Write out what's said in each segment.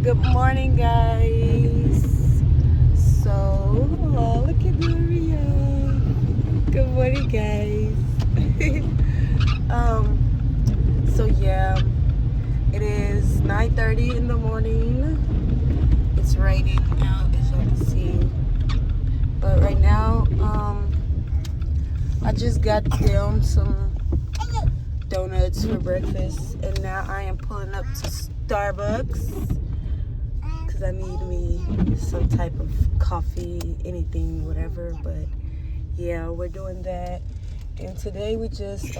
Good morning, guys. So, oh, look at Maria. Good morning, guys. So yeah, it is 9:30 in the morning. It's raining out, as y'all can see. But right now, I just got them some donuts for breakfast, and now I am pulling up to Starbucks because I need me some type of coffee, anything, whatever. But yeah, we're doing that. And today we just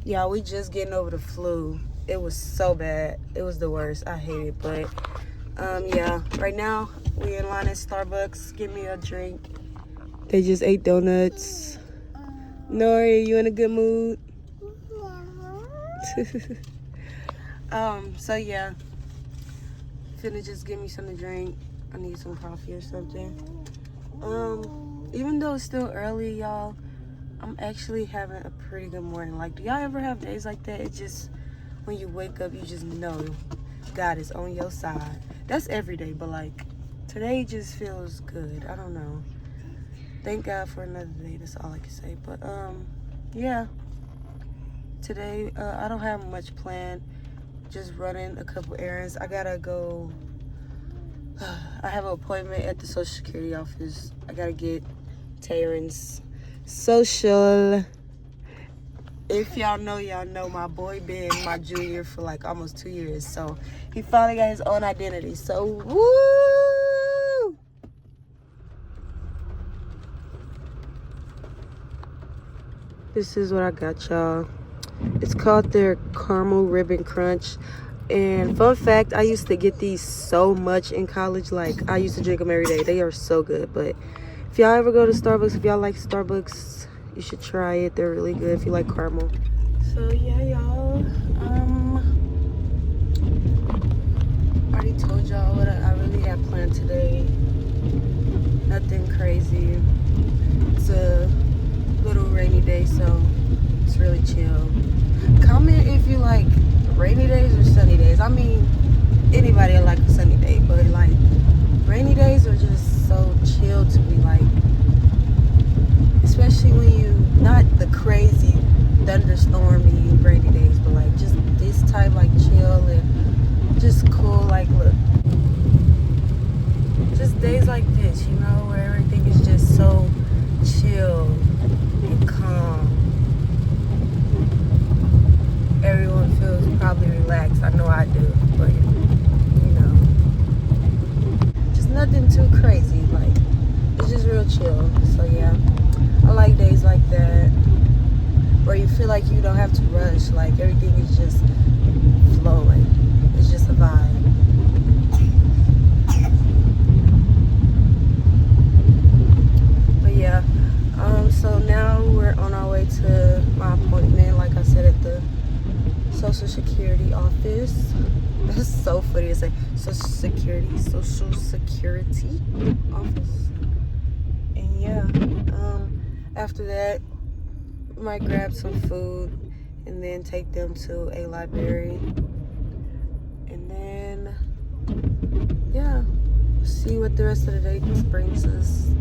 we just getting over the flu. It was so bad. It was the worst. I hate it. But yeah, right now we in line at Starbucks. Give me a drink. They just ate donuts. Nori, you in a good mood? So yeah, finna just give me something to drink. I need some coffee or something. Even though it's still early, y'all, I'm actually having a pretty good morning. Like, do y'all ever have days like that? It just, when you wake up, you just know God is on your side. That's every day, but like, today just feels good. I don't know. Thank God for another day. That's all I can say. But, yeah. Today, I don't have much planned. Just running a couple errands. I gotta go. I have an appointment at the Social Security office. I gotta get Terrence's social. If y'all know my boy been my junior for like almost 2 years. So he finally got his own identity. So woo! This is what I got, y'all. It's called their Caramel Ribbon Crunch. And fun fact, I used to get these so much in college. Like, I used to drink them every day. They are so good. But if y'all ever go to Starbucks, if y'all like Starbucks, you should try it. They're really good if you like caramel. So yeah, y'all. I already told y'all what I really have planned today. Nothing crazy. It's a little rainy day, so it's really chill. Comment if you like rainy days or sunny days. I mean, anybody like a sunny day, but like rainy days are just so chill to me. Like, especially when you not the crazy thunderstormy rainy days, but like just this type, like chill and just cool. Like, look, just days like this, you know, where everything is just so chill and calm. Everyone feels probably relaxed. I know I do, but you know, just nothing too crazy. Like, it's just real chill. So yeah, I like days like that where you feel like you don't have to rush. Like, everything is just flowing. It's just a vibe. But yeah, so now we're on our way to my appointment. Like I said, at the Social Security office. That's so funny to say. Social Security office. And yeah, after that, might grab some food and then take them to a library. And then, yeah, see what the rest of the day brings us.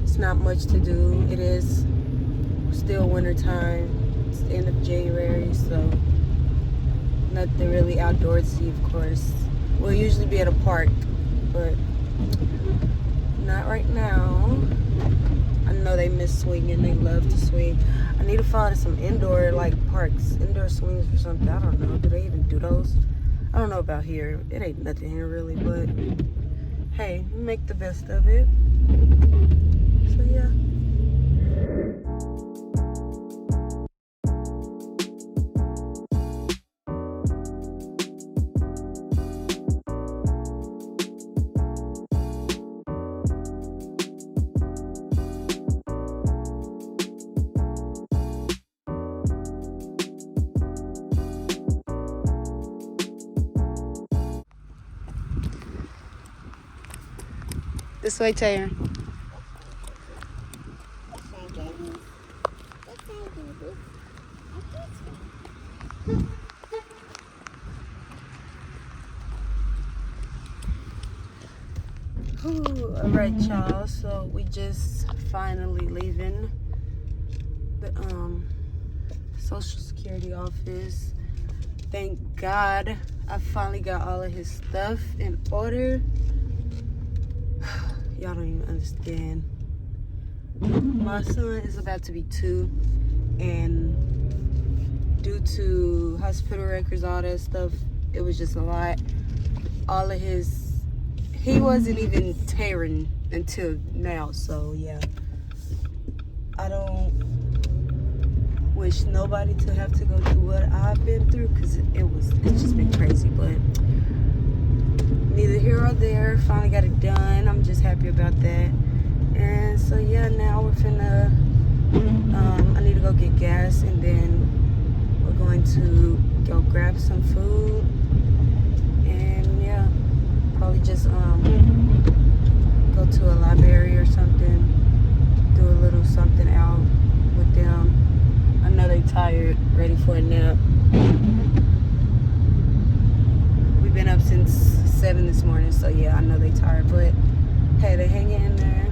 It's not much to do. It is still winter time. It's the end of January, so nothing really outdoorsy, of course. We'll usually be at a park, but not right now. I know they miss swinging. They love to swing. I need to find some indoor, like, parks, indoor swings or something. I don't know. Do they even do those? I don't know about here. It ain't nothing here, really, but hey, make the best of it. So, yeah. This way, Taylor. Alright, y'all, so we just finally leaving the Social Security office. Thank God I finally got all of his stuff in order. Y'all don't even understand. My son is about to be 2, and due to hospital records, all that stuff, it was just a lot. All of his, he wasn't even tearing until now, so yeah. I don't wish nobody to have to go through what I've been through, because it's just been crazy, but neither here or there. Finally got it done. I'm just happy about that. And so yeah, now we're finna I need to go get gas, and then we're going to go grab some food, and yeah, probably just go to a library or something, do a little something out with them. I know they tired, ready for a nap. We've been up since 7 this morning, so yeah, I know they tired, but hey, they hanging in there.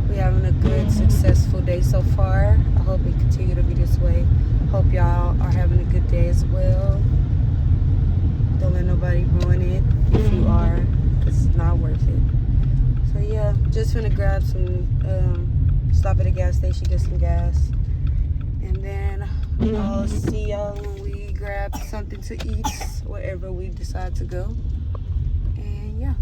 We having a good, successful day so far. I hope it continue to be this way. Hope y'all are having a good day as well. Don't let nobody ruin it if you are, because it's not worth it. So yeah, just gonna grab some, stop at a gas station, get some gas. And then I'll see y'all when we grab something to eat, wherever we decide to go. And yeah.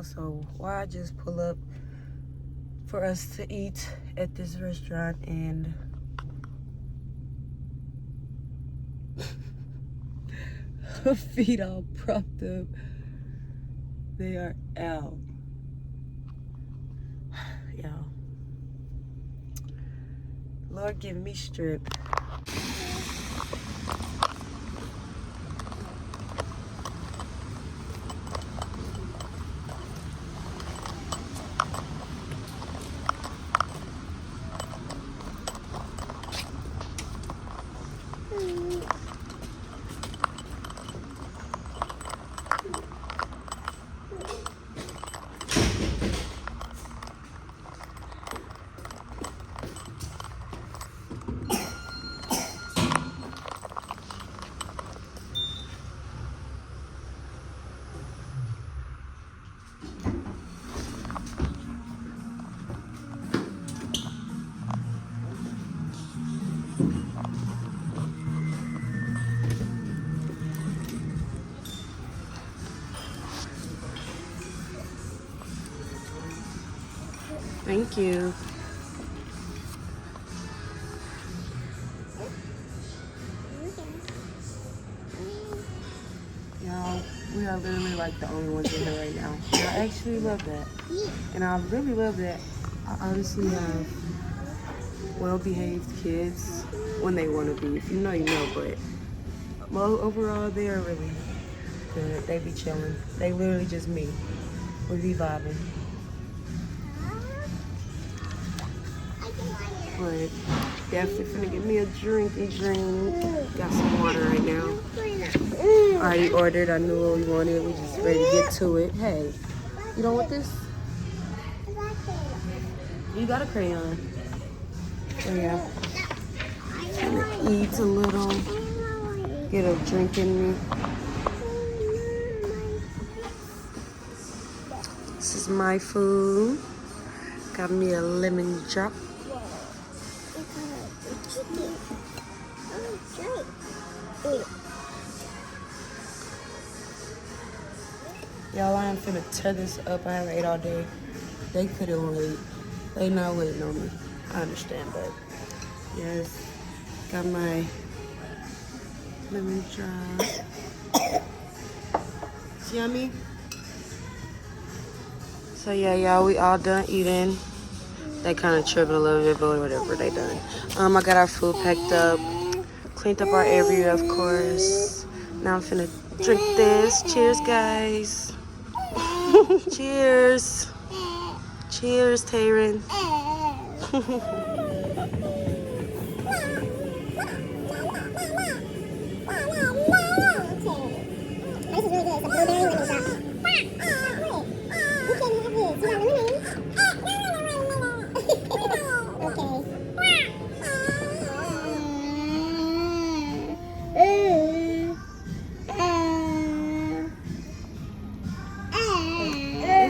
So why just pull up for us to eat at this restaurant, and her feet all propped up, they are out. Y'all, Lord give me strength. Thank you. Y'all, we are literally like the only ones in here right now. And I actually love that. And I really love that I honestly have well-behaved kids when they want to be. If you know, you know, but overall, they are really good. They be chilling. They literally just me. We be vibing. But definitely finna get me a drink. Got some water right now. Already ordered. I knew what we wanted. We just ready to get to it. Hey, you don't want this? You got a crayon. So yeah, gonna eat a little. Get a drink in me. This is my food. Got me a lemon drop. Y'all, I am finna tear this up. I haven't ate all day. They couldn't wait. They not waiting on me. I understand, but Yes. Got my lemon drop. It's yummy. So yeah, y'all, we all done eating. They kind of tripping a little bit, but whatever, they done. I got our food packed up, cleaned up our area, of course. Now I'm finna drink this. Cheers, guys. Cheers. Cheers, Taron.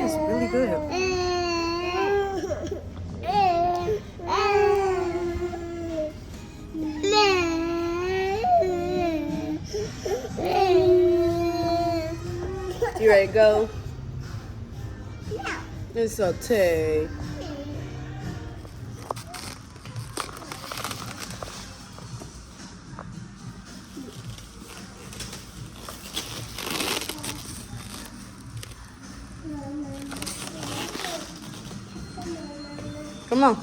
It's really good. You ready to go? It's okay. Come on.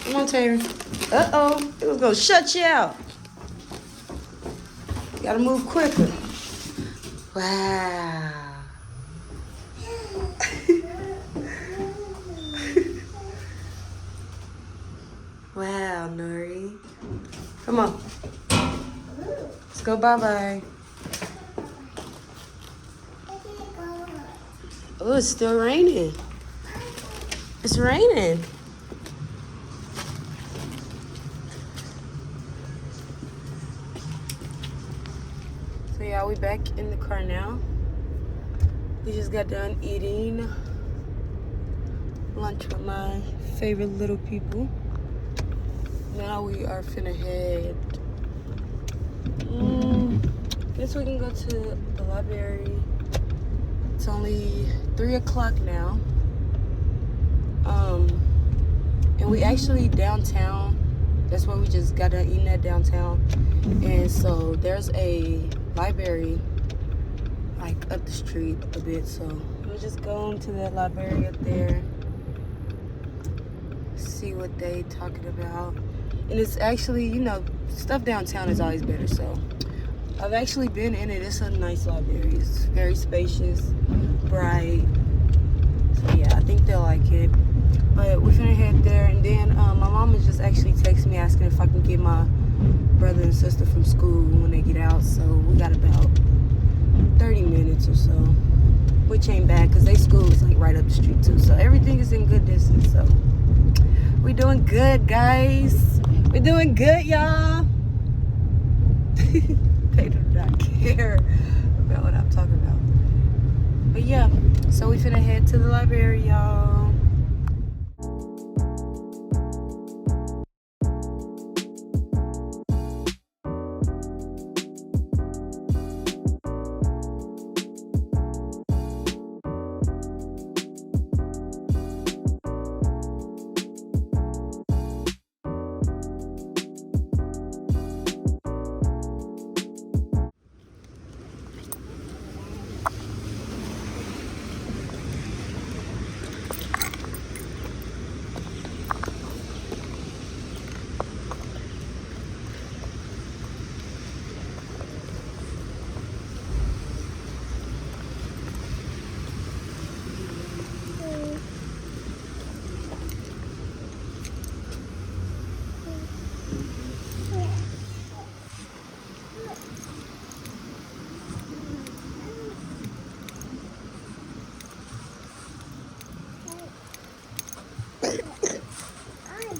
Come on, Taylor. Uh-oh. It was gonna shut you out. You gotta move quicker. Wow. Wow, Nori. Come on. Let's go bye-bye. Oh, it's still raining. It's raining. So yeah, we back in the car now. We just got done eating lunch with my favorite little people. Now we are finna head. Guess we can go to the library. It's only 3 o'clock now. And we actually downtown. That's where we just got done eating at downtown. And so there's a library like up the street a bit. So we'll just go into that library up there. See what they talking about. And it's actually, you know, stuff downtown is always better. So I've actually been in it. It's a nice library. It's very spacious, bright. So yeah, I think they'll like it. But we're finna head there, and then my mom is just actually texting me asking if I can get my brother and sister from school when they get out. So we got about 30 minutes or so, which ain't bad because they school is like right up the street too. So everything is in good distance. So we're doing good, guys. We're doing good, y'all. They do not care about what I'm talking about. But yeah, so we finna head to the library, y'all.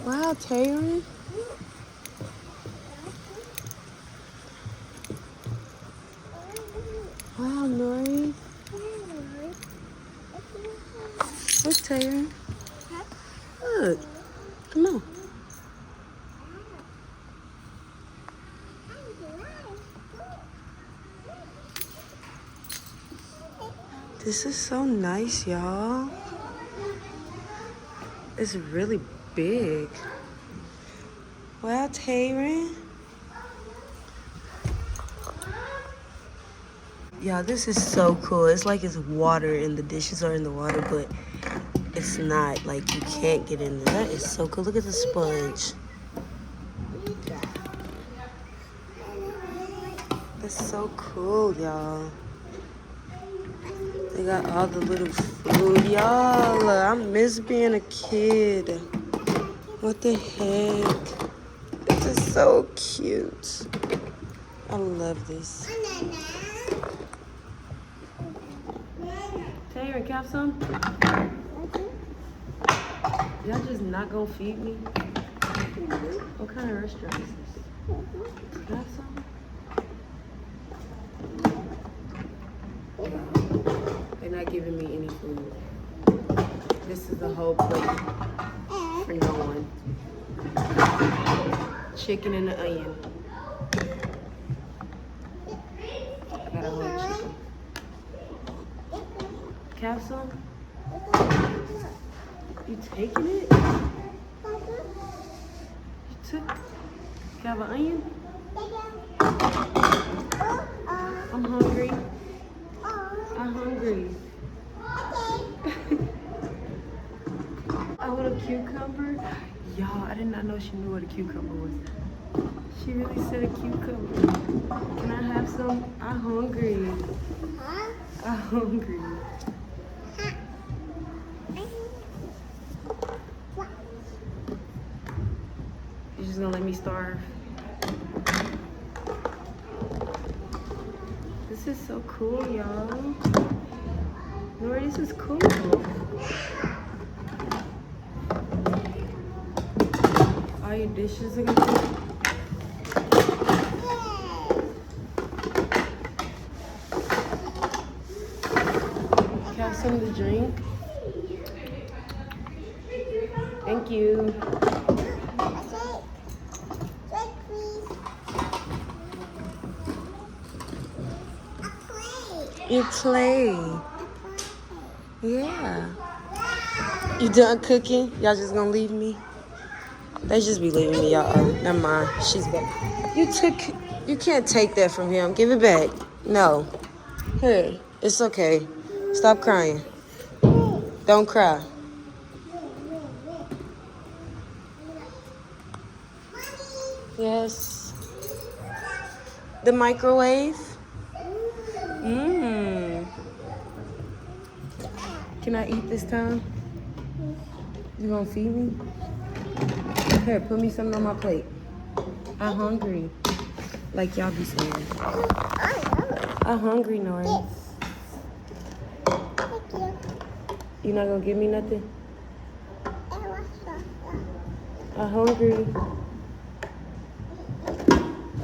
Wow, Taylor. Wow, Nori. What's Taylor? Look. Come on. This is so nice, y'all. It's really big. Wow, Tayron. Yeah, this is so cool. It's like it's water and the dishes are in the water, but it's not. Like, you can't get in there. That is so cool. Look at the sponge. That's so cool, y'all. They got all the little food. Y'all, I miss being a kid. What the heck? This is so cute. I love this. Taylor, can I have some? Y'all just not gonna feed me? What kind of restaurant is this? Can I have some? They're not giving me any food. This is the whole plate for no one. Chicken and the onion. I got a whole chicken. Capsule? You taking it? You took? You have an onion? I'm hungry. I'm hungry. I want a cucumber. Y'all, I did not know she knew what a cucumber was. She really said a cucumber. Can I have some? I'm hungry. I'm hungry. You're just gonna let me starve? This is so cool, y'all. Lord, this is cool. All your dishes are gonna be. Have some to drink. Thank you. You play. Yeah. You done cooking? Y'all just gonna leave me? They just be leaving me, y'all. Oh, never mind. She's back. You can't take that from him. Give it back. No. Here. It's okay. Stop crying. Don't cry. Yes. The microwave? Mmm. Can I eat this time? You gonna feed me? Here, put me something on my plate. I'm hungry. Like y'all be saying. I'm hungry, Nori. You not gonna give me nothing? I'm hungry.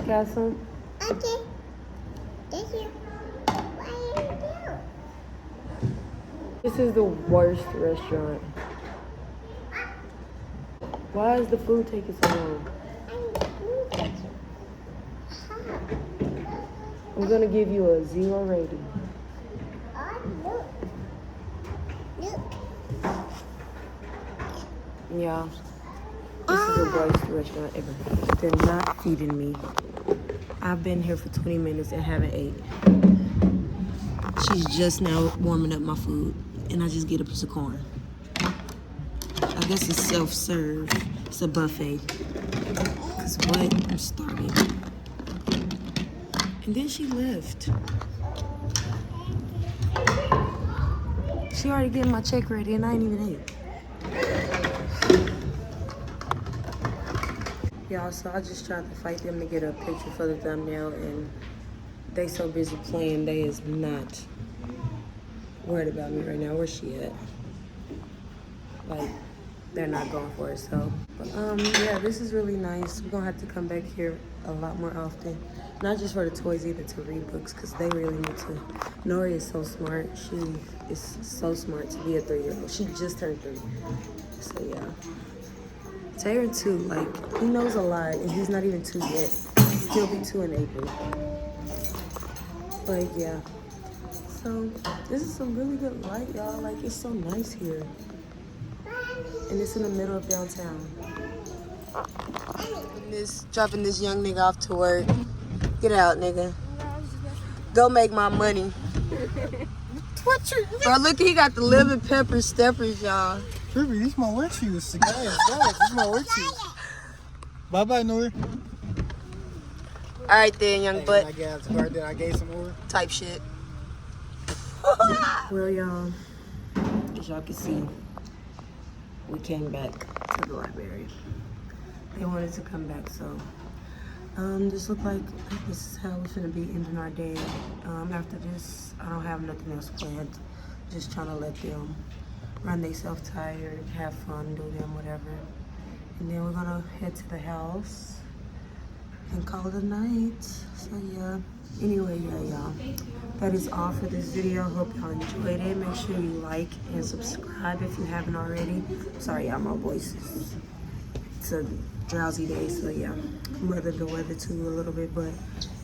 Got some? Okay. Thank you. What are you doing? This is the worst restaurant. Why is the food taking so long? I'm gonna give you a 0 rating. Yeah. This is the worst restaurant ever. They're not feeding me. I've been here for 20 minutes and haven't ate. She's just now warming up my food, and I just get a piece of corn. I guess it's self-serve. It's a buffet. Cause what? I'm starving. And then she left. She already getting my check ready, and I ain't even ate. Y'all, so I just tried to fight them to get a picture for the thumbnail, and they so busy playing, they is not worried about me right now. Where's she at? Like, they're not going for it, so. But, yeah, this is really nice. We're gonna have to come back here a lot more often. Not just for the toys either, to read books, because they really need to. Nori is so smart. She is so smart to be a 3-year-old. She just turned 3. So, yeah. Taylor 2, like, he knows a lot, and he's not even 2 yet. He'll be 2 in April. But yeah, so this is some really good light, y'all. Like, it's so nice here. And it's in the middle of downtown. Dropping this young nigga off to work. Get out, nigga. Go make my money. What you? Bro, look, he got the lemon pepper steppers, y'all. Ruby, these my work shoes. Guys, these my work shoes. Bye bye, Noor. All right then, young butt. I got the card that I gave some more. Type shit. Well, y'all, as y'all can see, we came back to the library. They wanted to come back, so this look like this is how we're gonna be ending our day. After this, I don't have nothing else planned. Just trying to let them run themselves tired, have fun, do them whatever, and then we're gonna head to the house and call it a night. So yeah. Anyway, yeah, y'all. That is all for this video. Hope y'all enjoyed it. Make sure you like and subscribe if you haven't already. Sorry, y'all, my voice is, it's a drowsy day, so yeah. I'm under the weather too a little bit, but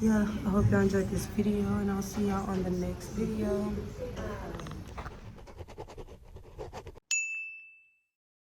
yeah, I hope y'all enjoyed this video, and I'll see y'all on the next video.